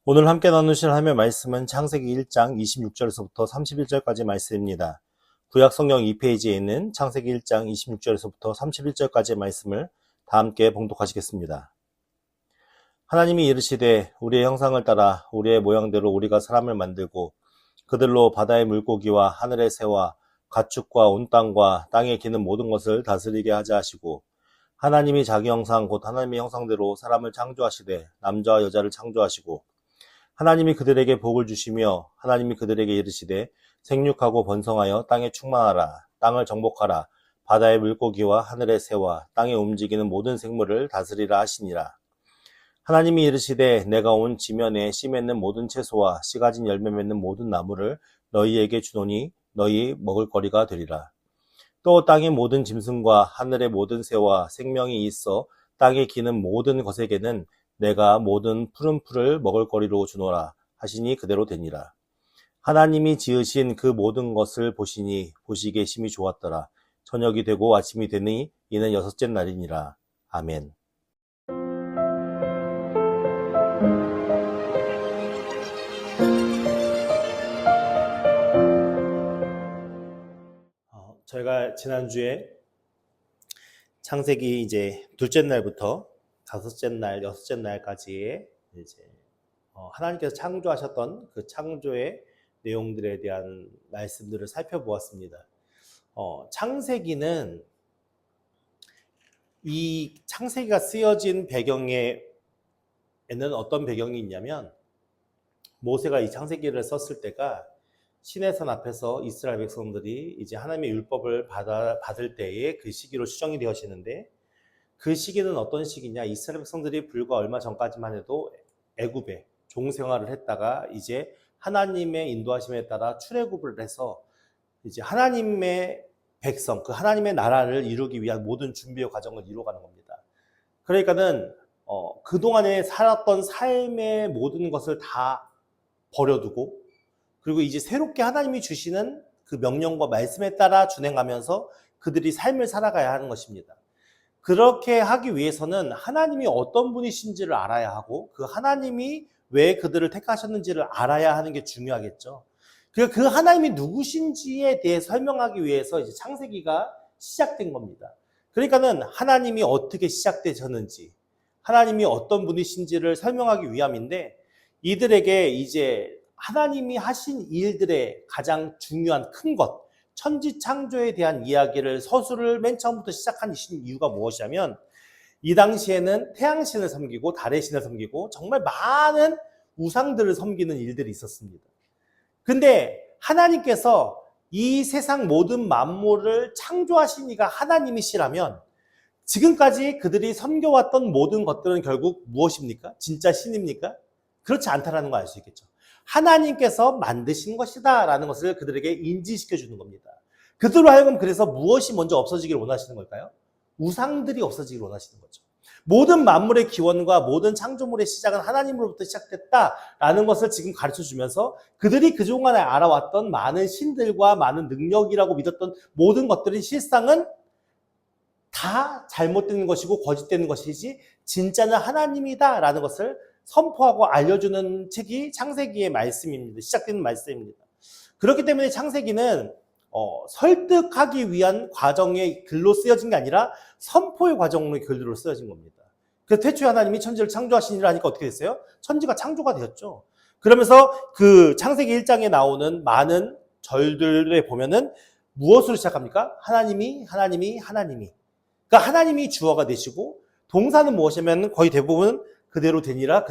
오늘 함께 나누실 하나님의 말씀은 창세기 1장 26절에서부터 31절까지 말씀입니다. 구약 성경 2페이지에 있는 창세기 1장 26절에서부터 31절까지의 말씀을 다 함께 봉독하시겠습니다. 하나님이 이르시되 우리의 형상을 따라 우리의 모양대로 우리가 사람을 만들고 그들로 바다의 물고기와 하늘의 새와 가축과 온 땅과 땅에 기는 모든 것을 다스리게 하자 하시고 하나님이 자기 형상 곧 하나님의 형상대로 사람을 창조하시되 남자와 여자를 창조하시고 하나님이 그들에게 복을 주시며 하나님이 그들에게 이르시되 생육하고 번성하여 땅에 충만하라. 땅을 정복하라. 바다의 물고기와 하늘의 새와 땅에 움직이는 모든 생물을 다스리라 하시니라. 하나님이 이르시되 내가 온 지면에 씨 맺는 모든 채소와 씨 가진 열매 맺는 모든 나무를 너희에게 주노니 너희 먹을 거리가 되리라. 또 땅의 모든 짐승과 하늘의 모든 새와 생명이 있어 땅에 기는 모든 것에게는 내가 모든 푸른 풀을 먹을 거리로 주노라 하시니 그대로 되니라. 하나님이 지으신 그 모든 것을 보시니 보시기에 심히 좋았더라. 저녁이 되고 아침이 되니 이는 여섯째 날이니라. 아멘. 저희가 지난주에 창세기 이제 둘째 날부터 다섯째 날, 여섯째 날까지의 이제 하나님께서 창조하셨던 그 창조의 내용들에 대한 말씀들을 살펴보았습니다. 창세기는 이 창세기가 쓰여진 배경에는 어떤 배경이 있냐면 모세가 이 창세기를 썼을 때가 시내산 앞에서 이스라엘 백성들이 이제 하나님의 율법을 받을 때의 그 시기로 추정이 되어지는데 그 시기는 어떤 시기냐? 이스라엘 백성들이 불과 얼마 전까지만 해도 애굽에 종생활을 했다가 이제 하나님의 인도하심에 따라 출애굽을 해서 이제 하나님의 백성, 그 하나님의 나라를 이루기 위한 모든 준비의 과정을 이루어가는 겁니다. 그러니까는 그동안에 살았던 삶의 모든 것을 다 버려두고 그리고 이제 새롭게 하나님이 주시는 그 명령과 말씀에 따라 준행하면서 그들이 삶을 살아가야 하는 것입니다. 그렇게 하기 위해서는 하나님이 어떤 분이신지를 알아야 하고 그 하나님이 왜 그들을 택하셨는지를 알아야 하는 게 중요하겠죠. 그 하나님이 누구신지에 대해 설명하기 위해서 이제 창세기가 시작된 겁니다. 그러니까는 하나님이 어떻게 시작되셨는지, 하나님이 어떤 분이신지를 설명하기 위함인데 이들에게 이제 하나님이 하신 일들의 가장 중요한 큰 것, 천지 창조에 대한 이야기를 서술을 맨 처음부터 시작한 이유가 무엇이냐면 이 당시에는 태양신을 섬기고 달의 신을 섬기고 정말 많은 우상들을 섬기는 일들이 있었습니다. 근데 하나님께서 이 세상 모든 만물을 창조하신 이가 하나님이시라면 지금까지 그들이 섬겨왔던 모든 것들은 결국 무엇입니까? 진짜 신입니까? 그렇지 않다라는 걸 알 수 있겠죠. 하나님께서 만드신 것이다 라는 것을 그들에게 인지시켜 주는 겁니다. 그들로 하여금 그래서 무엇이 먼저 없어지기를 원하시는 걸까요? 우상들이 없어지기를 원하시는 거죠. 모든 만물의 기원과 모든 창조물의 시작은 하나님으로부터 시작됐다라는 것을 지금 가르쳐 주면서 그들이 그동안에 알아왔던 많은 신들과 많은 능력이라고 믿었던 모든 것들이 실상은 다 잘못된 것이고 거짓된 것이지 진짜는 하나님이다라는 것을 선포하고 알려주는 책이 창세기의 말씀입니다. 시작되는 말씀입니다. 그렇기 때문에 창세기는 설득하기 위한 과정의 글로 쓰여진 게 아니라 선포의 과정의 글로 쓰여진 겁니다. 그래서 태초에 하나님이 천지를 창조하시니라 하니까 어떻게 됐어요? 천지가 창조가 되었죠. 그러면서 그 창세기 1장에 나오는 많은 절들에 보면은 무엇으로 시작합니까? 하나님이. 그러니까 하나님이 주어가 되시고 동사는 무엇이냐면 거의 대부분 그대로 되니라,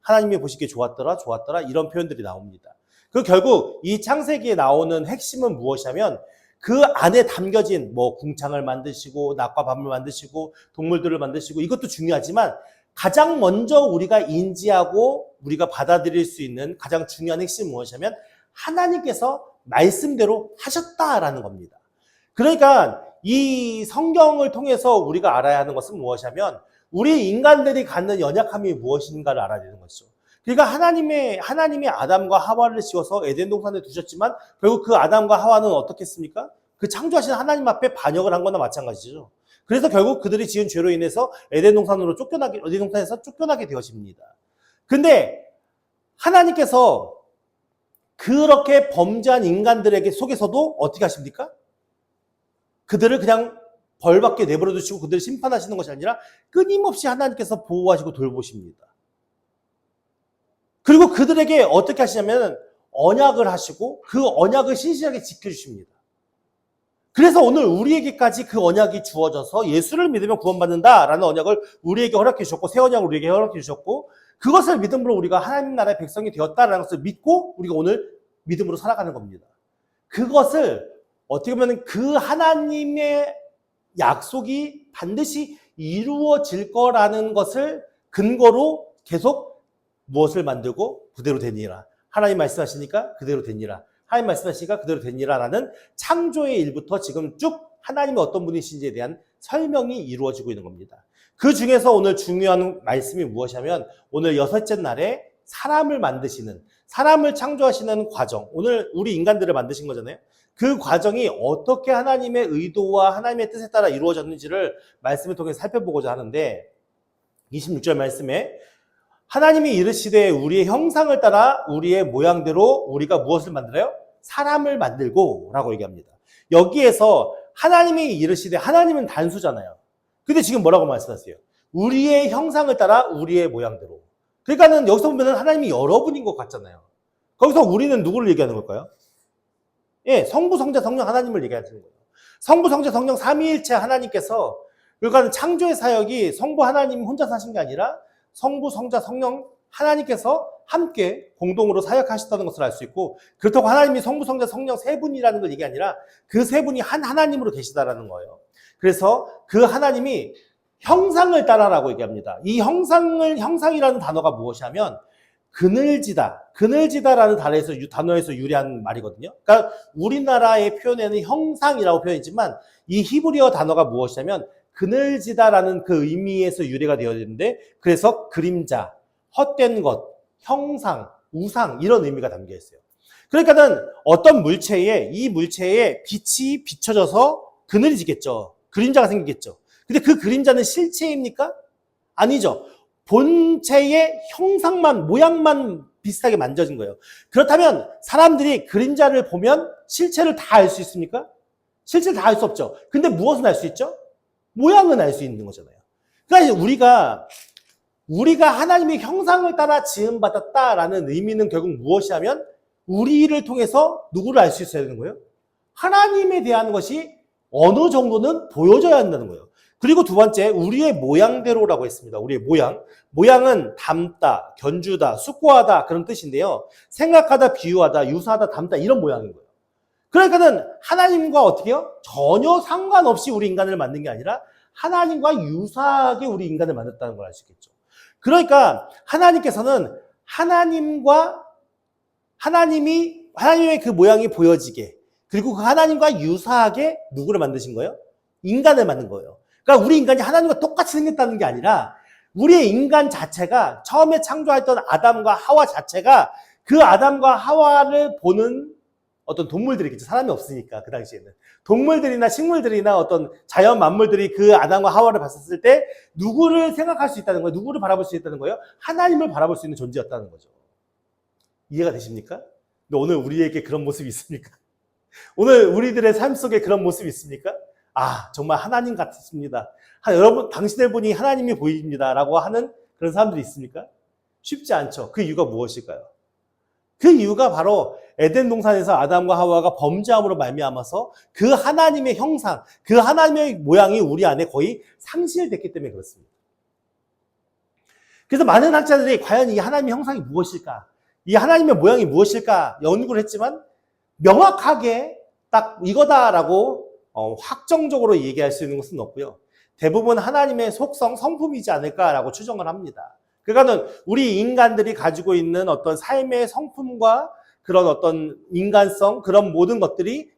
하나님이 보시기에 좋았더라, 이런 표현들이 나옵니다. 그 결국 이 창세기에 나오는 핵심은 무엇이냐면 그 안에 담겨진 궁창을 만드시고 낮과 밤을 만드시고 동물들을 만드시고 이것도 중요하지만 가장 먼저 우리가 인지하고 우리가 받아들일 수 있는 가장 중요한 핵심은 무엇이냐면 하나님께서 말씀대로 하셨다라는 겁니다. 그러니까 이 성경을 통해서 우리가 알아야 하는 것은 무엇이냐면 우리 인간들이 갖는 연약함이 무엇인가를 알아야 되는 것이죠. 그러니까 하나님이 아담과 하와를 지어서 에덴 동산에 두셨지만 결국 그 아담과 하와는 어떻게 했습니까? 그 창조하신 하나님 앞에 반역을 한 거나 마찬가지죠. 그래서 결국 그들이 지은 죄로 인해서 에덴 동산에서 쫓겨나게 되어집니다. 근데 하나님께서 그렇게 범죄한 인간들에게 속에서도 어떻게 하십니까? 그들을 그냥 벌받게 내버려 두시고 그들을 심판하시는 것이 아니라 끊임없이 하나님께서 보호하시고 돌보십니다. 그리고 그들에게 어떻게 하시냐면 언약을 하시고 그 언약을 신실하게 지켜주십니다. 그래서 오늘 우리에게까지 그 언약이 주어져서 예수를 믿으면 구원받는다라는 언약을 우리에게 허락해 주셨고 새 언약을 우리에게 허락해 주셨고 그것을 믿음으로 우리가 하나님 나라의 백성이 되었다라는 것을 믿고 우리가 오늘 믿음으로 살아가는 겁니다. 그것을 어떻게 보면 그 하나님의 약속이 반드시 이루어질 거라는 것을 근거로 계속 무엇을 만들고 그대로 되니라. 하나님 말씀하시니까 그대로 되니라. 하나님 말씀하시니까 그대로 되니라라는 창조의 일부터 지금 쭉 하나님이 어떤 분이신지에 대한 설명이 이루어지고 있는 겁니다. 그 중에서 오늘 중요한 말씀이 무엇이냐면 오늘 여섯째 날에 사람을 만드시는, 사람을 창조하시는 과정, 오늘 우리 인간들을 만드신 거잖아요. 그 과정이 어떻게 하나님의 의도와 하나님의 뜻에 따라 이루어졌는지를 말씀을 통해 살펴보고자 하는데 26절 말씀에 하나님이 이르시되 우리의 형상을 따라 우리의 모양대로 우리가 무엇을 만들어요? 사람을 만들고 라고 얘기합니다. 여기에서 하나님이 이르시되 하나님은 단수잖아요. 근데 지금 뭐라고 말씀하세요? 우리의 형상을 따라 우리의 모양대로. 그러니까는 여기서 보면 하나님이 여러분인 것 같잖아요. 거기서 우리는 누구를 얘기하는 걸까요? 예, 성부, 성자, 성령 하나님을 얘기하는 거예요. 성부, 성자, 성령 삼위일체 하나님께서 그러니까 창조의 사역이 성부 하나님 혼자서 하신 게 아니라 성부, 성자, 성령 하나님께서 함께 공동으로 사역하셨다는 것을 알 수 있고 그렇다고 하나님이 성부, 성자, 성령 세 분이라는 걸 얘기 아니라 그 세 분이 한 하나님으로 계시다라는 거예요. 그래서 그 하나님이 형상을 따라라고 얘기합니다. 이 형상이라는 단어가 무엇이냐면 그늘지다라는 단어에서 유래한 말이거든요. 그러니까 우리나라의 표현에는 형상이라고 표현했지만 이 히브리어 단어가 무엇이냐면 그늘지다라는 그 의미에서 유래가 되어 있는데 그래서 그림자, 헛된 것, 형상, 우상 이런 의미가 담겨 있어요. 그러니까는 어떤 이 물체에 빛이 비춰져서 그늘이 지겠죠. 그림자가 생기겠죠. 근데 그 그림자는 실체입니까? 아니죠. 본체의 형상만, 모양만 비슷하게 만져진 거예요. 그렇다면 사람들이 그림자를 보면 실체를 다 알 수 있습니까? 실체를 다 알 수 없죠. 근데 무엇은 알 수 있죠? 모양은 알 수 있는 거잖아요. 그러니까 우리가 하나님의 형상을 따라 지음받았다라는 의미는 결국 무엇이냐면 우리를 통해서 누구를 알 수 있어야 되는 거예요? 하나님에 대한 것이 어느 정도는 보여져야 한다는 거예요. 그리고 두 번째, 우리의 모양대로라고 했습니다. 우리의 모양. 모양은 닮다, 견주다, 숙고하다 그런 뜻인데요. 생각하다, 비유하다, 유사하다, 닮다 이런 모양인 거예요. 그러니까는 하나님과 어떻게 해요? 전혀 상관없이 우리 인간을 만든 게 아니라 하나님과 유사하게 우리 인간을 만들었다는 걸 알 수 있겠죠. 그러니까 하나님께서는 하나님의 그 모양이 보여지게 그리고 그 하나님과 유사하게 누구를 만드신 거예요? 인간을 만든 거예요. 그러니까 우리 인간이 하나님과 똑같이 생겼다는 게 아니라 우리의 인간 자체가 처음에 창조했던 아담과 하와 자체가 그 아담과 하와를 보는 어떤 동물들이겠죠. 사람이 없으니까 그 당시에는. 동물들이나 식물들이나 어떤 자연 만물들이 그 아담과 하와를 봤었을 때 누구를 생각할 수 있다는 거예요? 누구를 바라볼 수 있다는 거예요? 하나님을 바라볼 수 있는 존재였다는 거죠. 이해가 되십니까? 근데 오늘 우리에게 그런 모습이 있습니까? 오늘 우리들의 삶 속에 그런 모습이 있습니까? 아, 정말 하나님 같습니다. 여러분, 당신을 보니 하나님이 보입니다. 라고 하는 그런 사람들이 있습니까? 쉽지 않죠. 그 이유가 무엇일까요? 그 이유가 바로 에덴 동산에서 아담과 하와가 범죄함으로 말미암아서 그 하나님의 형상, 그 하나님의 모양이 우리 안에 거의 상실됐기 때문에 그렇습니다. 그래서 많은 학자들이 과연 이 하나님의 형상이 무엇일까? 이 하나님의 모양이 무엇일까? 연구를 했지만 명확하게 딱 이거다라고 확정적으로 얘기할 수 있는 것은 없고요. 대부분 하나님의 속성, 성품이지 않을까라고 추정을 합니다. 그러니까는 우리 인간들이 가지고 있는 어떤 삶의 성품과 그런 어떤 인간성, 그런 것들이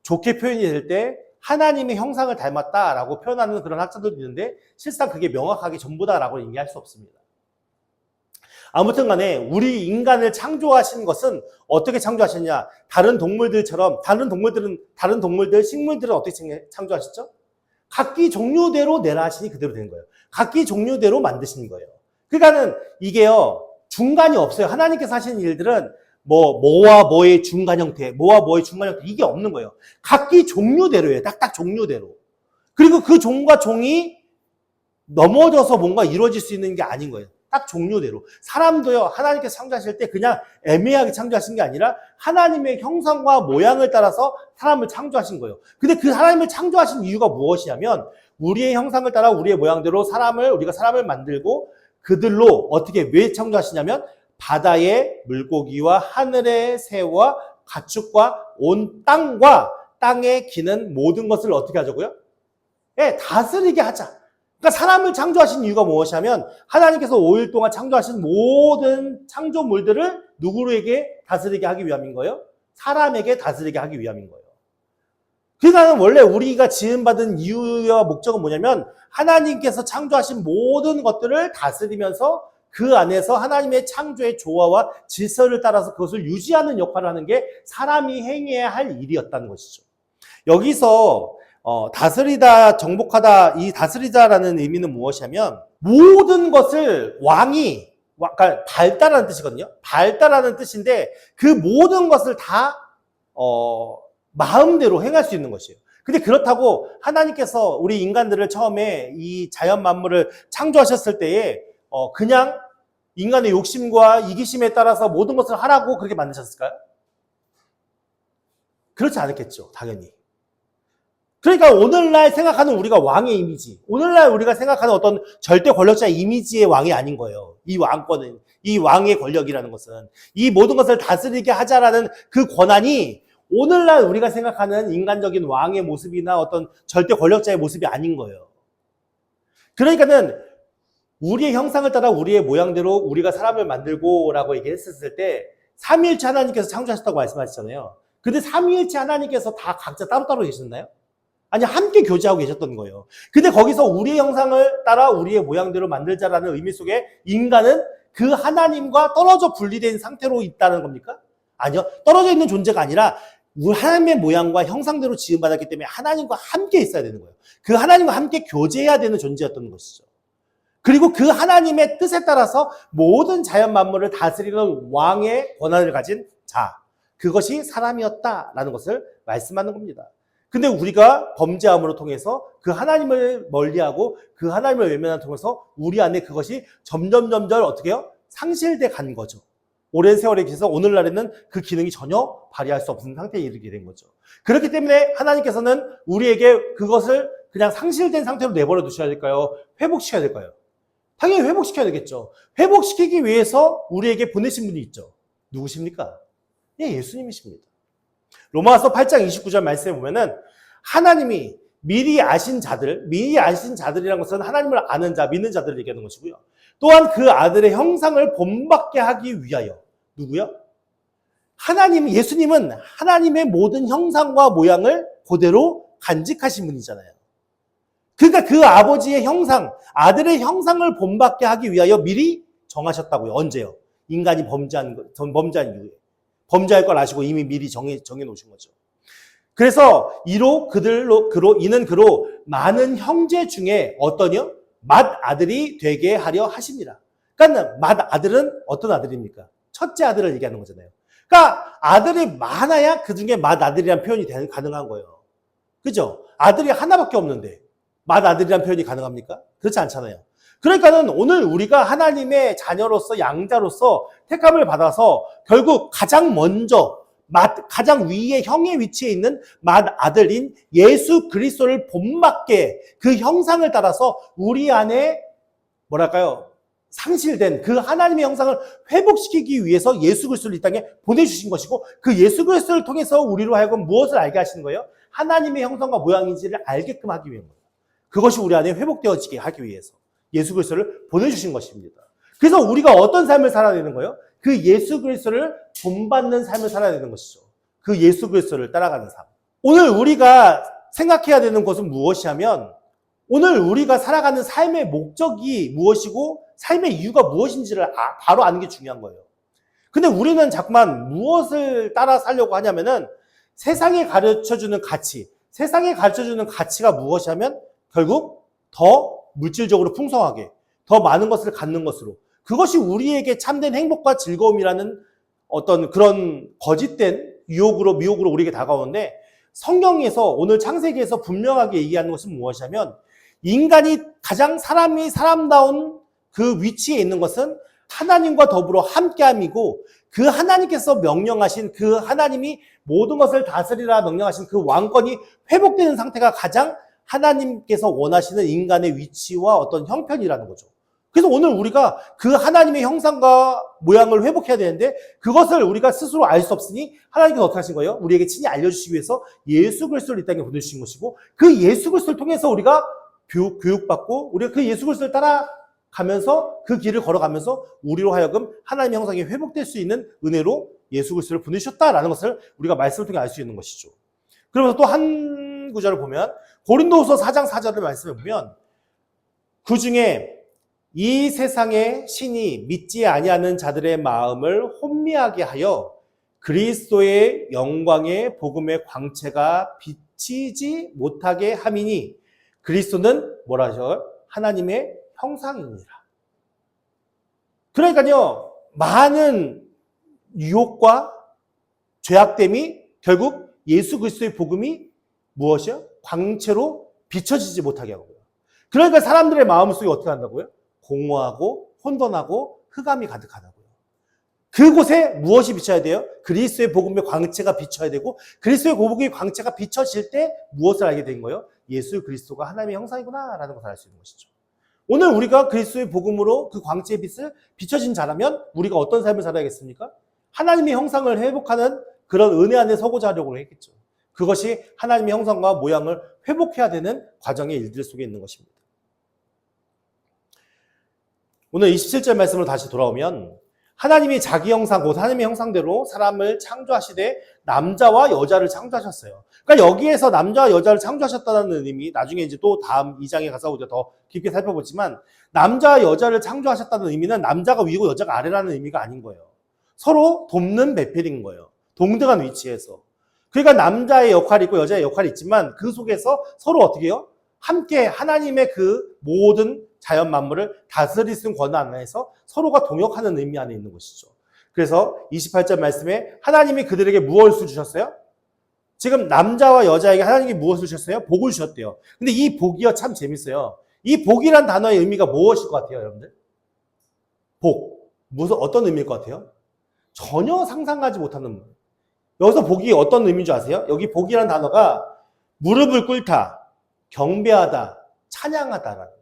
좋게 표현이 될 때 하나님의 형상을 닮았다라고 표현하는 그런 학자들도 있는데 실상 그게 명확하게 전부다라고 얘기할 수 없습니다. 아무튼 간에 우리 인간을 창조하신 것은 어떻게 창조하셨냐? 다른 동물들, 식물들은 어떻게 창조하셨죠? 각기 종류대로 내라 하시니 그대로 된 거예요. 각기 종류대로 만드신 거예요. 그러니까는 이게요, 중간이 없어요. 하나님께서 하시는 일들은 뭐와 뭐의 중간 형태, 뭐와 뭐의 중간 형태, 이게 없는 거예요. 각기 종류대로예요. 딱딱 종류대로. 그리고 그 종과 종이 넘어져서 뭔가 이루어질 수 있는 게 아닌 거예요. 딱 종류대로. 사람도요, 하나님께서 창조하실 때 그냥 애매하게 창조하신 게 아니라 하나님의 형상과 모양을 따라서 사람을 창조하신 거예요. 근데 그 하나님을 창조하신 이유가 무엇이냐면 우리의 형상을 따라 우리의 모양대로 우리가 사람을 만들고 그들로 어떻게 왜 창조하시냐면 바다의 물고기와 하늘의 새와 가축과 온 땅과 땅에 기는 모든 것을 어떻게 하자고요? 예, 다스리게 하자. 그러니까 사람을 창조하신 이유가 무엇이냐면 하나님께서 5일 동안 창조하신 모든 창조물들을 누구에게 다스리게 하기 위함인 거예요? 사람에게 다스리게 하기 위함인 거예요. 그러니까 원래 우리가 지음받은 이유와 목적은 뭐냐면 하나님께서 창조하신 모든 것들을 다스리면서 그 안에서 하나님의 창조의 조화와 질서를 따라서 그것을 유지하는 역할을 하는 게 사람이 행해야 할 일이었다는 것이죠. 여기서 다스리다, 정복하다, 이 다스리다라는 의미는 무엇이냐면 모든 것을 그러니까 발달하는 뜻이거든요. 발달하는 뜻인데 그 모든 것을 다 마음대로 행할 수 있는 것이에요. 근데 그렇다고 하나님께서 우리 인간들을 처음에 이 자연 만물을 창조하셨을 때에 그냥 인간의 욕심과 이기심에 따라서 모든 것을 하라고 그렇게 만드셨을까요? 그렇지 않았겠죠, 당연히. 그러니까 오늘날 생각하는 우리가 왕의 이미지, 오늘날 우리가 생각하는 어떤 절대 권력자의 이미지의 왕이 아닌 거예요. 이 왕권은, 이 왕의 권력이라는 것은 이 모든 것을 다스리게 하자라는 그 권한이 오늘날 우리가 생각하는 인간적인 왕의 모습이나 어떤 절대 권력자의 모습이 아닌 거예요. 그러니까는 우리의 형상을 따라 우리의 모양대로 우리가 사람을 만들고라고 얘기했었을 때 삼위일체 하나님께서 창조하셨다고 말씀하셨잖아요. 근데 삼위일체 하나님께서 다 각자 따로따로 계셨나요? 아니, 함께 교제하고 계셨던 거예요. 근데 거기서 우리의 형상을 따라 우리의 모양대로 만들자라는 의미 속에 인간은 그 하나님과 떨어져 분리된 상태로 있다는 겁니까? 아니요. 떨어져 있는 존재가 아니라 하나님의 모양과 형상대로 지음받았기 때문에 하나님과 함께 있어야 되는 거예요. 그 하나님과 함께 교제해야 되는 존재였던 것이죠. 그리고 그 하나님의 뜻에 따라서 모든 자연 만물을 다스리는 왕의 권한을 가진 자, 그것이 사람이었다라는 것을 말씀하는 겁니다. 근데 우리가 범죄함으로 통해서 그 하나님을 멀리하고 그 하나님을 외면함을 통해서 우리 안에 그것이 점점 어떻게 해요? 상실돼 간 거죠. 오랜 세월에 비해서 오늘날에는 그 기능이 전혀 발휘할 수 없는 상태에 이르게 된 거죠. 그렇기 때문에 하나님께서는 우리에게 그것을 그냥 상실된 상태로 내버려 두셔야 될까요? 회복시켜야 될까요? 당연히 회복시켜야 되겠죠. 회복시키기 위해서 우리에게 보내신 분이 있죠. 누구십니까? 예, 예수님이십니다. 로마서 8장 29절 말씀에 보면은 하나님이 미리 아신 자들이라는 것은 하나님을 아는 자, 믿는 자들을 얘기하는 것이고요. 또한 그 아들의 형상을 본받게 하기 위하여. 누구요? 예수님은 하나님의 모든 형상과 모양을 그대로 간직하신 분이잖아요. 그러니까 그 아버지의 형상, 아들의 형상을 본받게 하기 위하여 미리 정하셨다고요. 언제요? 인간이 범죄한 이후에. 범죄할 걸 아시고 이미 미리 정해 놓으신 거죠. 그래서 이는 그로 많은 형제 중에 어떠냐? 맏아들이 되게 하려 하십니다. 그러니까 맏아들은 어떤 아들입니까? 첫째 아들을 얘기하는 거잖아요. 그러니까 아들이 많아야 그 중에 맏아들이라는 표현이 가능한 거예요. 그죠? 아들이 하나밖에 없는데 맏아들이라는 표현이 가능합니까? 그렇지 않잖아요. 그러니까는 오늘 우리가 하나님의 자녀로서 양자로서 택함을 받아서 결국 가장 위에 형의 위치에 있는 맏아들인 예수 그리스도를 본받게 그 형상을 따라서 우리 안에 상실된 그 하나님의 형상을 회복시키기 위해서 예수 그리스도를 이 땅에 보내주신 것이고 그 예수 그리스도를 통해서 우리로 하여금 무엇을 알게 하시는 거예요? 하나님의 형상과 모양인지를 알게끔 하기 위한 거예요. 그것이 우리 안에 회복되어지게 하기 위해서 예수 그리스도를 보내주신 것입니다. 그래서 우리가 어떤 삶을 살아야 되는 거예요? 그 예수 그리스도를 본받는 삶을 살아야 되는 것이죠. 그 예수 그리스도를 따라가는 삶. 오늘 우리가 생각해야 되는 것은 무엇이냐면 오늘 우리가 살아가는 삶의 목적이 무엇이고 삶의 이유가 무엇인지를 바로 아는 게 중요한 거예요. 근데 우리는 자꾸만 무엇을 따라 살려고 하냐면은 세상에 가르쳐주는 가치가 무엇이냐면 결국 더 물질적으로 풍성하게 더 많은 것을 갖는 것으로 그것이 우리에게 참된 행복과 즐거움이라는 어떤 그런 거짓된 미혹으로 우리에게 다가오는데, 성경에서 오늘 창세기에서 분명하게 얘기하는 것은 무엇이냐면, 인간이 가장 사람다운 그 위치에 있는 것은 하나님과 더불어 함께함이고, 그 하나님께서 명령하신, 그 하나님이 모든 것을 다스리라 명령하신 그 왕권이 회복되는 상태가 가장 하나님께서 원하시는 인간의 위치와 어떤 형편이라는 거죠. 그래서 오늘 우리가 그 하나님의 형상과 모양을 회복해야 되는데, 그것을 우리가 스스로 알 수 없으니 하나님께서 어떻게 하신 거예요? 우리에게 친히 알려주시기 위해서 예수 그리스도를 이 땅에 보내주신 것이고, 그 예수 그리스도를 통해서 우리가 교육받고, 우리가 그 예수 그리스도를 따라가면서 그 길을 걸어가면서 우리로 하여금 하나님의 형상이 회복될 수 있는 은혜로 예수 그리스도를 보내주셨다라는 것을 우리가 말씀을 통해 알 수 있는 것이죠. 그러면서 또 한 구절을 보면, 고린도후서 4장 4절을 말씀해 보면, 그 중에 이 세상의 신이 믿지 아니하는 자들의 마음을 혼미하게 하여 그리스도의 영광의 복음의 광채가 비치지 못하게 함이니, 그리스도는 뭐라 하셔요? 하나님의 형상이니라. 그러니까요, 많은 유혹과 죄악됨이 결국 예수 그리스도의 복음이 무엇이요? 광채로 비춰지지 못하게 하고요. 그러니까 사람들의 마음속에 어떻게 한다고요? 공허하고 혼돈하고 흑암이 가득하다고요. 그곳에 무엇이 비춰야 돼요? 그리스도의 복음의 광채가 비춰야 되고, 그리스도의 복음의 광채가 비춰질 때 무엇을 알게 된 거예요? 예수 그리스도가 하나님의 형상이구나 라는 것을 알 수 있는 것이죠. 오늘 우리가 그리스도의 복음으로 그 광채의 빛을 비춰진 자라면 우리가 어떤 삶을 살아야겠습니까? 하나님의 형상을 회복하는 그런 은혜 안에 서고자 하려고 했겠죠. 그것이 하나님의 형상과 모양을 회복해야 되는 과정의 일들 속에 있는 것입니다. 오늘 27절 말씀으로 다시 돌아오면, 하나님이 자기 형상, 곧 하나님의 형상대로 사람을 창조하시되 남자와 여자를 창조하셨어요. 그러니까 여기에서 남자와 여자를 창조하셨다는 의미, 나중에 이제 또 다음 2장에 가서 우리가 더 깊게 살펴보지만, 남자와 여자를 창조하셨다는 의미는 남자가 위고 여자가 아래라는 의미가 아닌 거예요. 서로 돕는 배필인 거예요. 동등한 위치에서. 그러니까 남자의 역할이 있고 여자의 역할이 있지만, 그 속에서 서로 어떻게 해요? 함께 하나님의 그 모든 자연 만물을 다스릴 수 있는 권한 안에서 서로가 동역하는 의미 안에 있는 것이죠. 그래서 28절 말씀에 하나님이 그들에게 무엇을 주셨어요? 지금 남자와 여자에게 하나님이 무엇을 주셨어요? 복을 주셨대요. 근데 이 복이요, 참 재밌어요. 이 복이란 단어의 의미가 무엇일 것 같아요, 여러분들? 복. 어떤 의미일 것 같아요? 전혀 상상하지 못하는. 여기서 복이 어떤 의미인 줄 아세요? 여기 복이란 단어가 무릎을 꿇다, 경배하다, 찬양하다라는.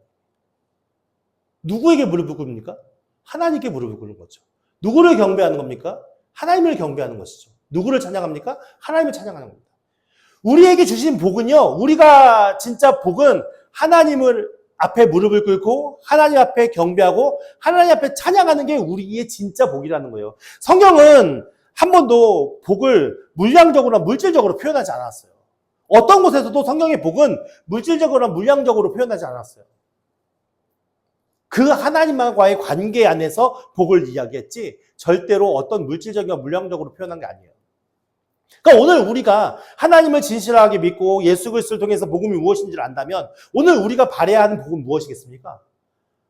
누구에게 무릎을 꿇습니까? 하나님께 무릎을 꿇는 거죠. 누구를 경배하는 겁니까? 하나님을 경배하는 것이죠. 누구를 찬양합니까? 하나님을 찬양하는 겁니다. 우리에게 주신 복은요, 우리가 진짜 복은 하나님을 앞에 무릎을 꿇고 하나님 앞에 경배하고 하나님 앞에 찬양하는 게 우리의 진짜 복이라는 거예요. 성경은 한 번도 복을 물량적으로나 물질적으로 표현하지 않았어요. 어떤 곳에서도 성경의 복은 물질적으로나 물량적으로 표현하지 않았어요. 그 하나님과의 관계 안에서 복을 이야기했지, 절대로 어떤 물질적이나 물량적으로 표현한 게 아니에요. 그러니까 오늘 우리가 하나님을 진실하게 믿고 예수 그리스도를 통해서 복음이 무엇인지를 안다면, 오늘 우리가 바라야 하는 복은 무엇이겠습니까?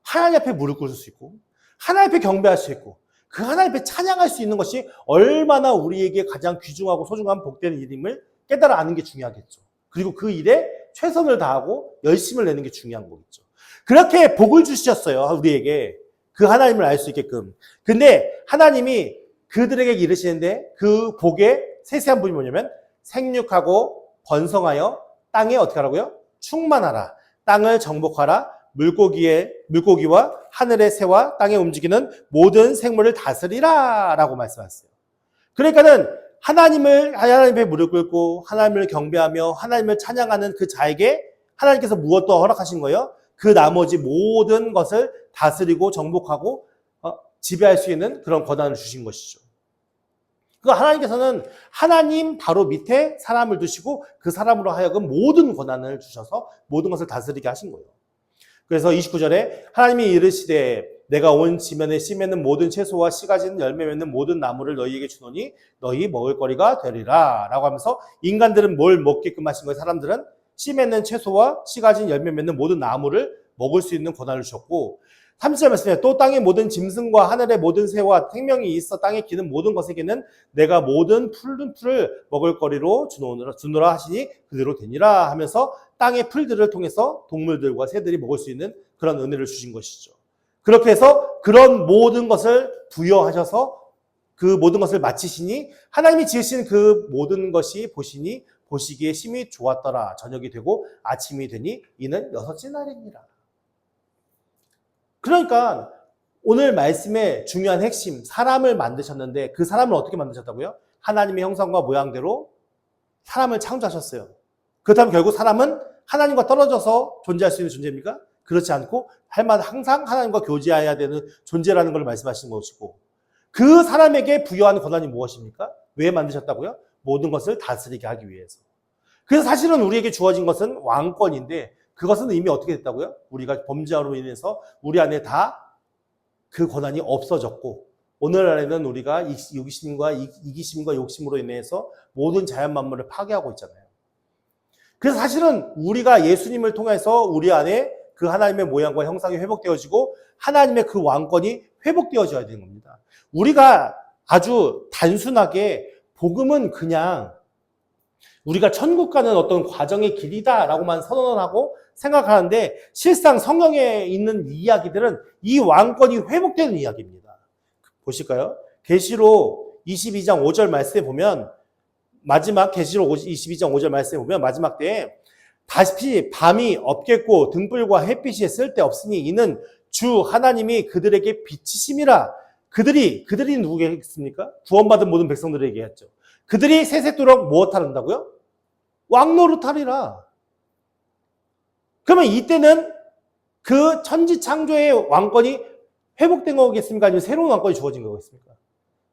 하나님 앞에 무릎 꿇을 수 있고, 하나님 앞에 경배할 수 있고, 그 하나님 앞에 찬양할 수 있는 것이 얼마나 우리에게 가장 귀중하고 소중한 복되는 일임을 깨달아 아는 게 중요하겠죠. 그리고 그 일에 최선을 다하고 열심을 내는 게 중요한 거겠죠. 그렇게 복을 주셨어요, 우리에게. 그 하나님을 알 수 있게끔. 근데 하나님이 그들에게 이르시는데, 그 복의 세세한 부분이 뭐냐면, 생육하고 번성하여 땅에 어떻게 하라고요? 충만하라. 땅을 정복하라. 물고기와 하늘의 새와 땅에 움직이는 모든 생물을 다스리라 라고 말씀하셨어요. 그러니까는 하나님 앞에 무릎 꿇고 하나님을 경배하며 하나님을 찬양하는 그 자에게 하나님께서 무엇도 허락하신 거예요? 그 나머지 모든 것을 다스리고 정복하고 지배할 수 있는 그런 권한을 주신 것이죠. 그 하나님께서는 하나님 바로 밑에 사람을 두시고 그 사람으로 하여금 모든 권한을 주셔서 모든 것을 다스리게 하신 거예요. 그래서 29절에 하나님이 이르시되 내가 온 지면에 씨 맺는 모든 채소와 씨 가진 열매 맺는 모든 나무를 너희에게 주노니 너희 먹을 거리가 되리라 라고 하면서, 인간들은 뭘 먹게끔 하신 거예요? 사람들은 씨 맺는 채소와 씨 가진 열매 맺는 모든 나무를 먹을 수 있는 권한을 주셨고, 30절 말씀에 또 땅의 모든 짐승과 하늘의 모든 새와 생명이 있어 땅에 기는 모든 것에게는 내가 모든 푸른 풀을 먹을 거리로 주노라 하시니 그대로 되니라 하면서 땅의 풀들을 통해서 동물들과 새들이 먹을 수 있는 그런 은혜를 주신 것이죠. 그렇게 해서 그런 모든 것을 부여하셔서 그 모든 것을 마치시니 하나님이 지으신 그 모든 것이 보시기에 심히 좋았더라. 저녁이 되고 아침이 되니 이는 여섯째 날이니라. 그러니까 오늘 말씀의 중요한 핵심, 사람을 만드셨는데 그 사람을 어떻게 만드셨다고요? 하나님의 형상과 모양대로 사람을 창조하셨어요. 그렇다면 결국 사람은 하나님과 떨어져서 존재할 수 있는 존재입니까? 그렇지 않고 항상 하나님과 교제해야 되는 존재라는 걸 말씀하시는 것이고, 그 사람에게 부여한 권한이 무엇입니까? 왜 만드셨다고요? 모든 것을 다스리게 하기 위해서. 그래서 사실은 우리에게 주어진 것은 왕권인데 그것은 이미 어떻게 됐다고요? 우리가 범죄함으로 인해서 우리 안에 다 그 권한이 없어졌고, 오늘날에는 우리가 이기심과 욕심으로 인해서 모든 자연 만물을 파괴하고 있잖아요. 그래서 사실은 우리가 예수님을 통해서 우리 안에 그 하나님의 모양과 형상이 회복되어지고 하나님의 그 왕권이 회복되어져야 되는 겁니다. 우리가 아주 단순하게 복음은 그냥 우리가 천국 가는 어떤 과정의 길이다라고만 선언을 하고 생각하는데, 실상 성경에 있는 이야기들은 이 왕권이 회복되는 이야기입니다. 보실까요? 계시록 22장 5절 말씀에 보면, 계시록 22장 5절 말씀에 보면 마지막 때에 다시 밤이 없겠고 등불과 햇빛이 쓸데없으니 이는 주 하나님이 그들에게 빛이심이라. 그들이 누구겠습니까? 구원받은 모든 백성들에게 했죠. 그들이 새새도록 무엇하는다고요? 왕노릇하리라. 그러면 이때는 그 천지창조의 왕권이 회복된 거겠습니까? 아니면 새로운 왕권이 주어진 거겠습니까?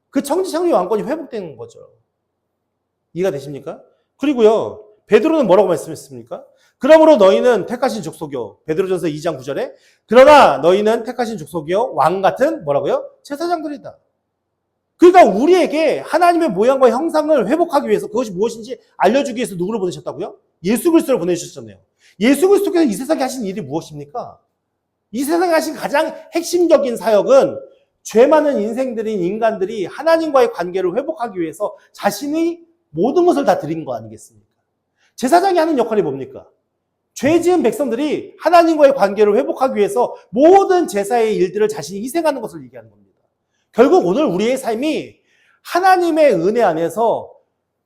그 천지창조의 왕권이 회복된 거죠. 이해가 되십니까? 그리고요, 베드로는 뭐라고 말씀했습니까? 그러므로 너희는 택하신 족속이요. 베드로전서 2장 9절에 그러나 너희는 택하신 족속이요. 왕 같은 뭐라고요? 제사장들이다. 그러니까 우리에게 하나님의 모양과 형상을 회복하기 위해서 그것이 무엇인지 알려주기 위해서 누구를 보내셨다고요? 예수 그리스도를 보내주셨잖아요. 예수 그리스도께서 이 세상에 하신 일이 무엇입니까? 이 세상에 하신 가장 핵심적인 사역은 죄 많은 인생들인 인간들이 하나님과의 관계를 회복하기 위해서 자신의 모든 것을 다 드린 거 아니겠습니까? 제사장이 하는 역할이 뭡니까? 죄 지은 백성들이 하나님과의 관계를 회복하기 위해서 모든 제사의 일들을 자신이 희생하는 것을 얘기하는 겁니다. 결국 오늘 우리의 삶이 하나님의 은혜 안에서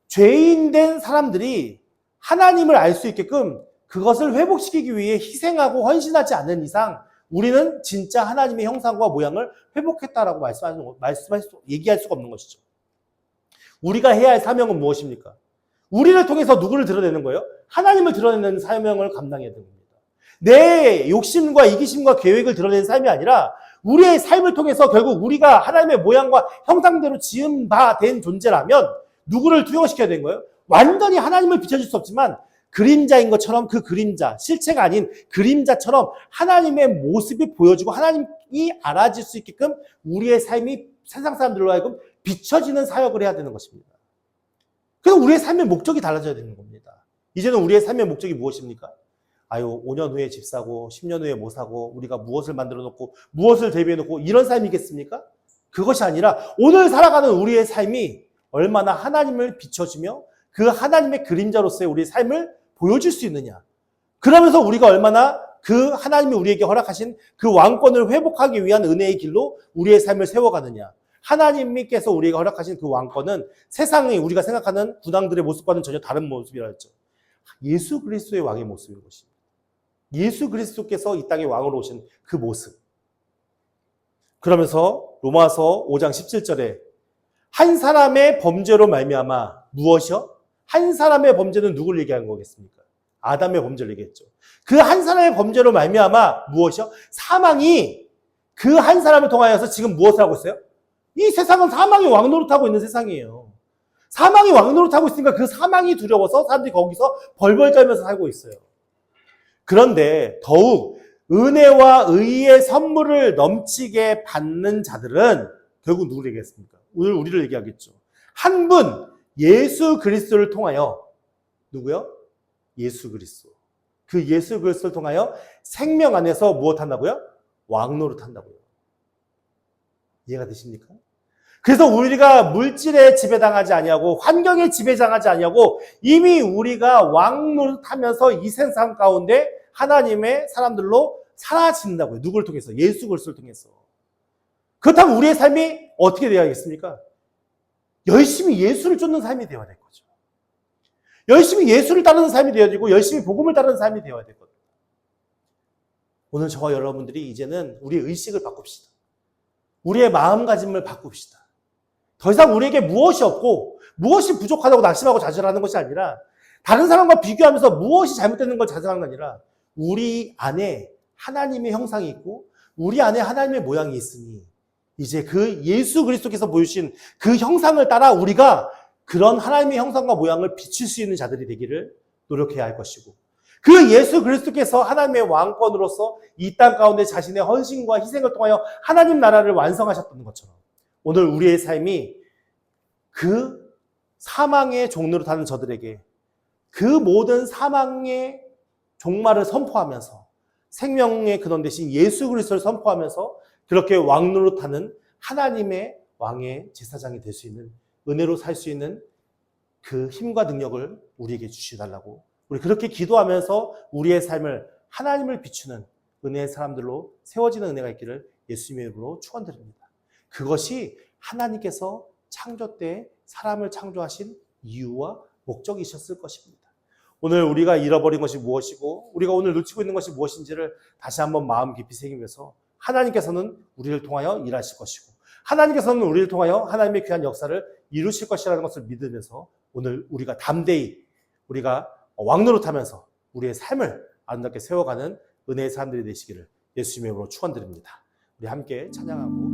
죄인된 사람들이 하나님을 알 수 있게끔 그것을 회복시키기 위해 희생하고 헌신하지 않는 이상 우리는 진짜 하나님의 형상과 모양을 회복했다라고 얘기할 수가 없는 것이죠. 우리가 해야 할 사명은 무엇입니까? 우리를 통해서 누구를 드러내는 거예요? 하나님을 드러내는 사명을 감당해야 됩니다. 내 욕심과 이기심과 계획을 드러내는 삶이 아니라 우리의 삶을 통해서 결국 우리가 하나님의 모양과 형상대로 지은 바 된 존재라면 누구를 투영시켜야 되는 거예요? 완전히 하나님을 비춰줄 수 없지만 그림자인 것처럼 그 그림자, 실체가 아닌 그림자처럼 하나님의 모습이 보여지고 하나님이 알아질 수 있게끔 우리의 삶이 세상 사람들로 하여금 비춰지는 사역을 해야 되는 것입니다. 그래서 우리의 삶의 목적이 달라져야 되는 겁니다. 이제는 우리의 삶의 목적이 무엇입니까? 5년 후에 집 사고 10년 후에 뭐 사고 우리가 무엇을 만들어 놓고 무엇을 대비해 놓고 이런 삶이겠습니까? 그것이 아니라 오늘 살아가는 우리의 삶이 얼마나 하나님을 비춰주며 그 하나님의 그림자로서의 우리의 삶을 보여줄 수 있느냐. 그러면서 우리가 얼마나 그 하나님이 우리에게 허락하신 그 왕권을 회복하기 위한 은혜의 길로 우리의 삶을 세워가느냐. 하나님께서 우리에게 허락하신 그 왕권은 세상이 우리가 생각하는 군왕들의 모습과는 전혀 다른 모습이라 했죠. 예수 그리스도의 왕의 모습인 것입니다. 예수 그리스도께서 이 땅에 왕으로 오신 그 모습. 그러면서 로마서 5장 17절에 한 사람의 범죄로 말미암아 무엇이요? 한 사람의 범죄는 누구를 얘기하는 거겠습니까? 아담의 범죄를 얘기했죠. 그 한 사람의 범죄로 말미암아 무엇이요? 사망이 그 한 사람을 통하여서 지금 무엇을 하고 있어요? 이 세상은 사망이 왕노릇하고 있는 세상이에요. 사망이 왕노릇하고 있으니까 그 사망이 두려워서 사람들이 거기서 벌벌 떨면서 살고 있어요. 그런데 더욱 은혜와 의의 선물을 넘치게 받는 자들은 결국 누구를 얘기했습니까? 오늘 우리를 얘기하겠죠. 한 분, 예수 그리스도를 통하여 누구요? 예수 그리스도. 그 예수 그리스도를 통하여 생명 안에서 무엇 한다고요? 왕 노릇한다고요. 이해가 되십니까? 그래서 우리가 물질에 지배당하지 아니하고 환경에 지배당하지 아니하고 이미 우리가 왕 노릇하면서 이 세상 가운데 하나님의 사람들로 살아진다고요. 누구를 통해서? 예수 그리스도를 통해서. 그렇다면 우리의 삶이 어떻게 되어야겠습니까? 열심히 예수를 쫓는 삶이 되어야 될 거죠. 열심히 예수를 따르는 삶이 되어야 되고 열심히 복음을 따르는 삶이 되어야 되거든요. 오늘 저와 여러분들이 이제는 우리의 의식을 바꿉시다. 우리의 마음가짐을 바꿉시다. 더 이상 우리에게 무엇이 없고 무엇이 부족하다고 낙심하고 좌절하는 것이 아니라 다른 사람과 비교하면서 무엇이 잘못되는 걸 자성하는 게 아니라 우리 안에 하나님의 형상이 있고 우리 안에 하나님의 모양이 있으니 이제 그 예수 그리스도께서 보여주신 그 형상을 따라 우리가 그런 하나님의 형상과 모양을 비출 수 있는 자들이 되기를 노력해야 할 것이고 그 예수 그리스도께서 하나님의 왕권으로서 이 땅 가운데 자신의 헌신과 희생을 통하여 하나님 나라를 완성하셨던 것처럼 오늘 우리의 삶이 그 사망의 종로로 타는 저들에게 그 모든 사망의 종말을 선포하면서 생명의 근원 대신 예수 그리스도를 선포하면서 그렇게 왕노로 타는 하나님의 왕의 제사장이 될 수 있는 은혜로 살 수 있는 그 힘과 능력을 우리에게 주시달라고 우리 그렇게 기도하면서 우리의 삶을 하나님을 비추는 은혜의 사람들로 세워지는 은혜가 있기를 예수님의 이름으로 축원드립니다. 그것이 하나님께서 창조 때 사람을 창조하신 이유와 목적이셨을 것입니다. 오늘 우리가 잃어버린 것이 무엇이고 우리가 오늘 놓치고 있는 것이 무엇인지를 다시 한번 마음 깊이 새기면서 하나님께서는 우리를 통하여 일하실 것이고 하나님께서는 우리를 통하여 하나님의 귀한 역사를 이루실 것이라는 것을 믿으면서 오늘 우리가 담대히 우리가 왕노릇하면서 우리의 삶을 아름답게 세워가는 은혜의 사람들이 되시기를 예수님의 이름으로 축원드립니다. 우리 함께 찬양하고